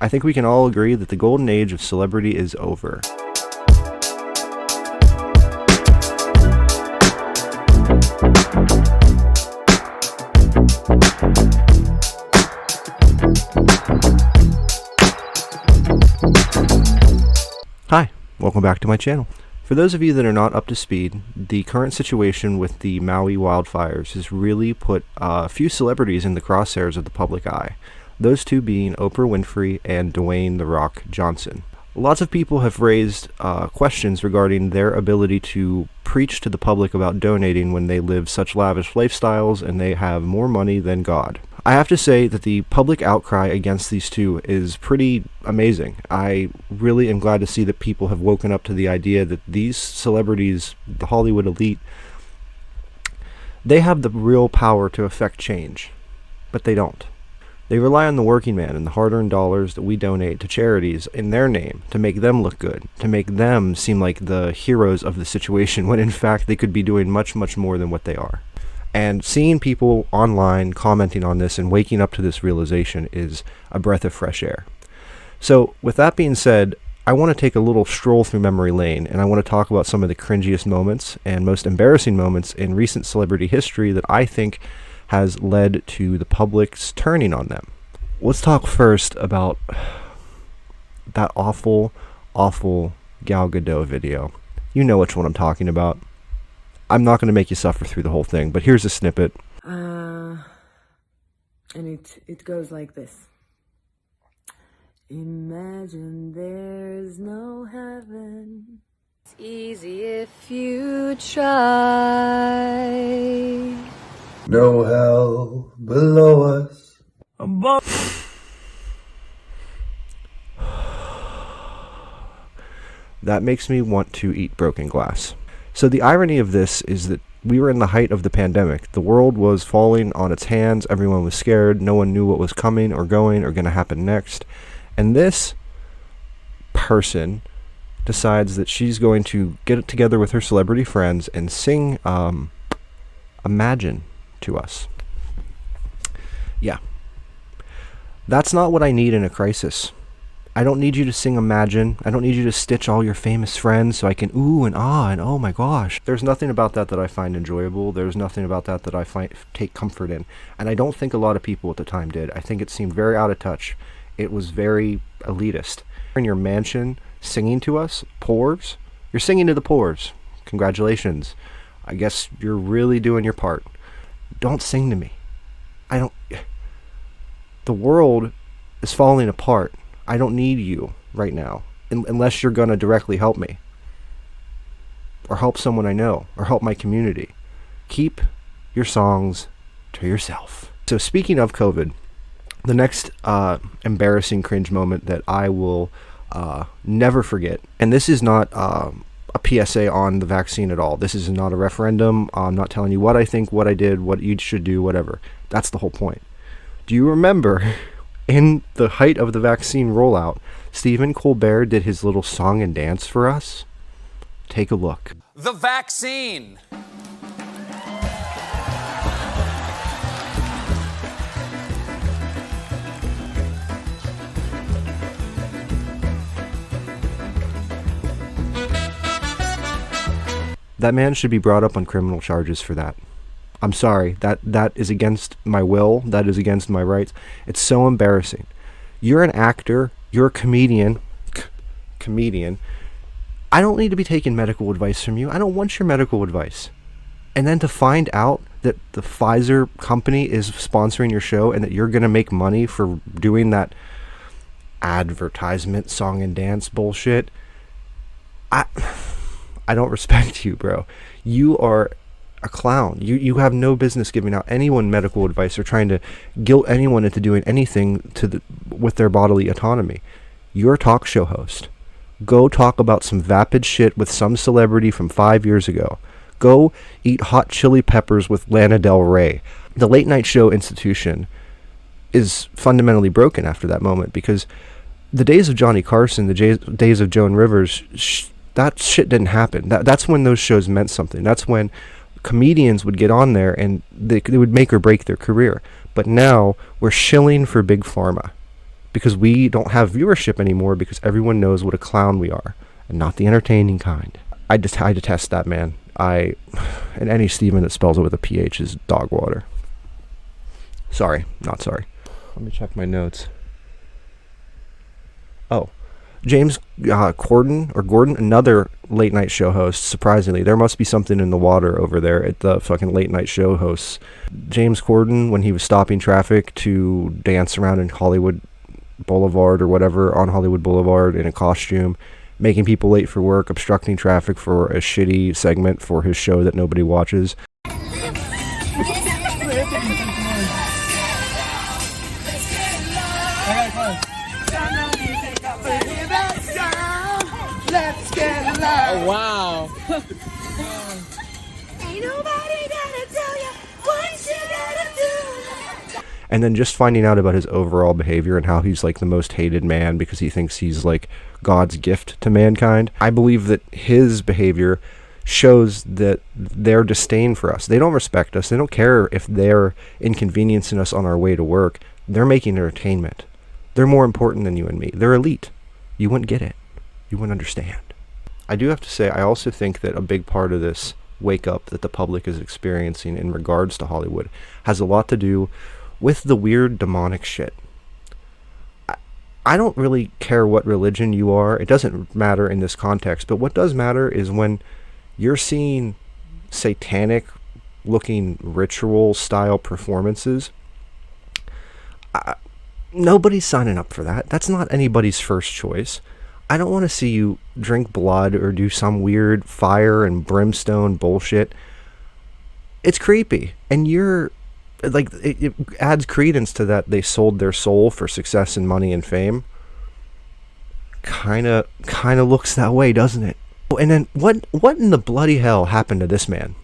I think we can all agree that the golden age of celebrity is over. Hi, welcome back to my channel. For those of you that are not up to speed, the current situation with the Maui wildfires has really put a few celebrities in the crosshairs of the public eye. Those two being Oprah Winfrey and Dwayne "The Rock" Johnson. Lots of people have raised questions regarding their ability to preach to the public about donating when they live such lavish lifestyles and they have more money than God. I have to say that the public outcry against these two is pretty amazing. I really am glad to see that people have woken up to the idea that these celebrities, the Hollywood elite, they have the real power to affect change, but they don't. They rely on the working man and the hard-earned dollars that we donate to charities in their name to make them look good, to make them seem like the heroes of the situation, when in fact they could be doing much, much more than what they are. And seeing people online commenting on this and waking up to this realization is a breath of fresh air. So with that being said, I want to take a little stroll through memory lane, and I want to talk about some of the cringiest moments and most embarrassing moments in recent celebrity history that I think has led to the public's turning on them. Let's talk first about that awful, awful Gal Gadot video. You know which one I'm talking about. I'm not going to make you suffer through the whole thing, but here's a snippet. And it goes like this. Imagine there's no heaven. It's easy if you try. No hell below us. That makes me want to eat broken glass. So the irony of this is that we were in the height of the pandemic. The world was falling on its hands. Everyone was scared. No one knew what was coming or going or going to happen next. And this person decides that she's going to get it together with her celebrity friends and sing Imagine to us. Yeah. That's not what I need in a crisis. I don't need you to sing Imagine. I don't need you to stitch all your famous friends so I can ooh and ah and oh my gosh. There's nothing about that I find enjoyable. There's nothing about that I take comfort in. And I don't think a lot of people at the time did. I think it seemed very out of touch. It was very elitist. In your mansion singing to us, poors. You're singing to the poors. Congratulations. I guess you're really doing your part. Don't sing to me. The world is falling apart. I don't need you right now, unless you're going to directly help me, or help someone I know, or help my community. Keep your songs to yourself. So speaking of COVID, the next embarrassing cringe moment that I will never forget, and this is not a PSA on the vaccine at all. This is not a referendum. I'm not telling you what I think, what I did, what you should do, whatever. That's the whole point. Do you remember in the height of the vaccine rollout, Stephen Colbert did his little song and dance for us? Take a look. The vaccine. That man should be brought up on criminal charges for that. I'm sorry, that is against my will, that is against my rights. It's so embarrassing. You're an actor, you're a comedian. I don't need to be taking medical advice from you. I don't want your medical advice. And then to find out that the Pfizer company is sponsoring your show and that you're going to make money for doing that advertisement song and dance bullshit. I don't respect you, bro. You are a clown. You have no business giving out anyone medical advice or trying to guilt anyone into doing anything with their bodily autonomy. You're a talk show host. Go talk about some vapid shit with some celebrity from 5 years ago. Go eat hot chili peppers with Lana Del Rey. The late night show institution is fundamentally broken after that moment, because the days of Johnny Carson, the days of Joan Rivers, that shit didn't happen. That's when those shows meant something. That's when comedians would get on there and they would make or break their career. But now we're shilling for big pharma. because we don't have viewership anymore because everyone knows what a clown we are, and not the entertaining kind. I detest that man. And any Steven that spells it with a PH is dog water. Sorry, not sorry. Let me check my notes. Oh, James Corden, another late night show host. Surprisingly, there must be something in the water over there at the fucking late night show hosts. James Corden, when he was stopping traffic to dance around in Hollywood Boulevard or whatever, on Hollywood Boulevard in a costume, making people late for work, obstructing traffic for a shitty segment for his show that nobody watches. Oh, wow. Ain't nobody gonna tell you what you gotta do. And then just finding out about his overall behavior and how he's like the most hated man because he thinks he's like God's gift to mankind. I believe that his behavior shows that their disdain for us. They don't respect us. They don't care if they're inconveniencing us on our way to work. They're making entertainment. They're more important than you and me. They're elite. You wouldn't get it. You wouldn't understand. I do have to say, I also think that a big part of this wake up that the public is experiencing in regards to Hollywood has a lot to do with the weird demonic shit. I don't really care what religion you are. It doesn't matter in this context. But what does matter is when you're seeing satanic looking ritual style performances. Nobody's signing up for that. That's not anybody's first choice. I don't want to see you drink blood or do some weird fire and brimstone bullshit. It's creepy. And you're like, it adds credence to that they sold their soul for success and money and fame. Kind of looks that way, doesn't it? And then what in the bloody hell happened to this man?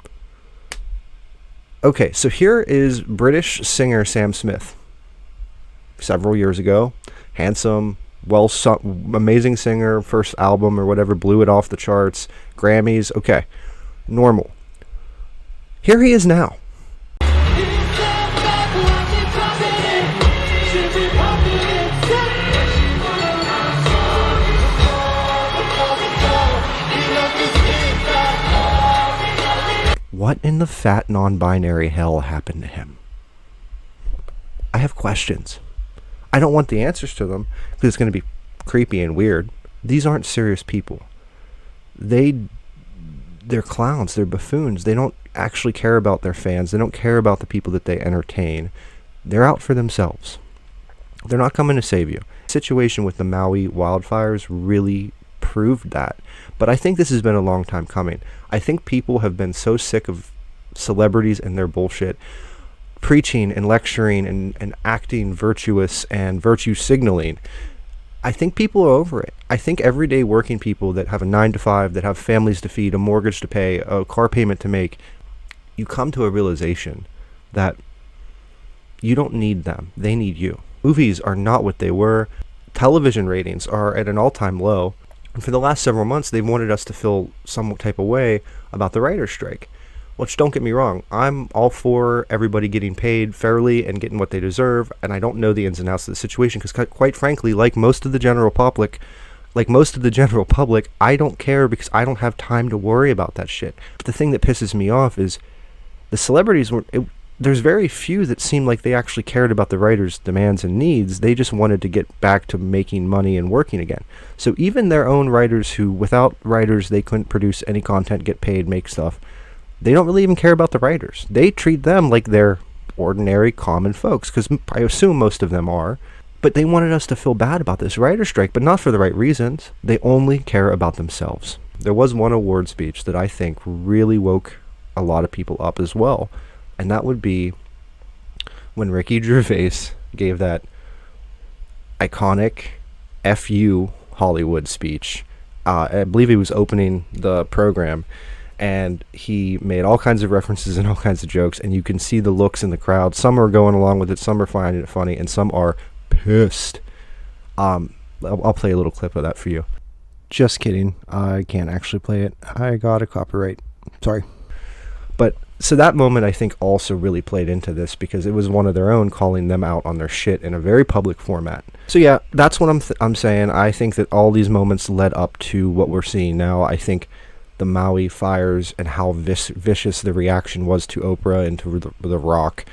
Okay, so here is British singer Sam Smith. Several years ago, handsome, amazing singer, first album or whatever, blew it off the charts, Grammys, okay, normal. Here he is now. What in the fat non-binary hell happened to him? I have questions. I don't want the answers to them because it's going to be creepy and weird. These aren't serious people. They're clowns. They're buffoons. They don't actually care about their fans. They don't care about the people that they entertain. They're out for themselves. They're not coming to save you. The situation with the Maui wildfires really proved that. But I think this has been a long time coming. I think people have been so sick of celebrities and their bullshit preaching and lecturing and acting virtuous and virtue signaling. I think people are over it. I think everyday working people that have a 9-to-5, that have families to feed, a mortgage to pay, a car payment to make, you come to a realization that you don't need them. They need you. Movies are not what they were. Television ratings are at an all-time low. And for the last several months, they've wanted us to feel some type of way about the writer's strike. Which, don't get me wrong, I'm all for everybody getting paid fairly and getting what they deserve, and I don't know the ins and outs of the situation, because quite frankly, like most of the general public, I don't care because I don't have time to worry about that shit. But the thing that pisses me off is the celebrities there's very few that seem like they actually cared about the writers' demands and needs. They just wanted to get back to making money and working again. So even their own writers who, without writers, they couldn't produce any content, get paid, make stuff, they don't really even care about the writers. They treat them like they're ordinary, common folks, because I assume most of them are. But they wanted us to feel bad about this writer's strike, but not for the right reasons. They only care about themselves. There was one award speech that I think really woke a lot of people up as well, and that would be when Ricky Gervais gave that iconic F.U. Hollywood speech. I believe he was opening the program, and he made all kinds of references and all kinds of jokes, and you can see the looks in the crowd. Some are going along with it, some are finding it funny, and some are pissed. I'll play a little clip of that for you. Just kidding. I can't actually play it. I got a copyright. Sorry. But So that moment, I think, also really played into this because it was one of their own calling them out on their shit in a very public format. So yeah, that's what I'm saying. I think that all these moments led up to what we're seeing now. I think the Maui fires and how vicious the reaction was to Oprah and to the Rock.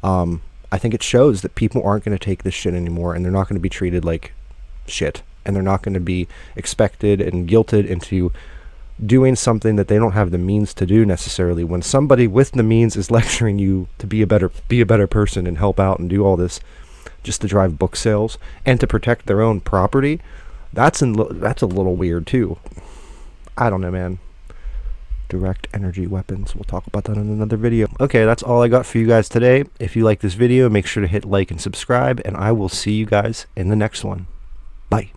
I think it shows that people aren't going to take this shit anymore, and they're not going to be treated like shit, and they're not going to be expected and guilted into doing something that they don't have the means to do necessarily. When somebody with the means is lecturing you to be a better person and help out and do all this just to drive book sales and to protect their own property, that's a little weird too. I don't know, man. Direct energy weapons. We'll talk about that in another video. Okay, that's all I got for you guys today. If you like this video, make sure to hit like and subscribe, and I will see you guys in the next one. Bye.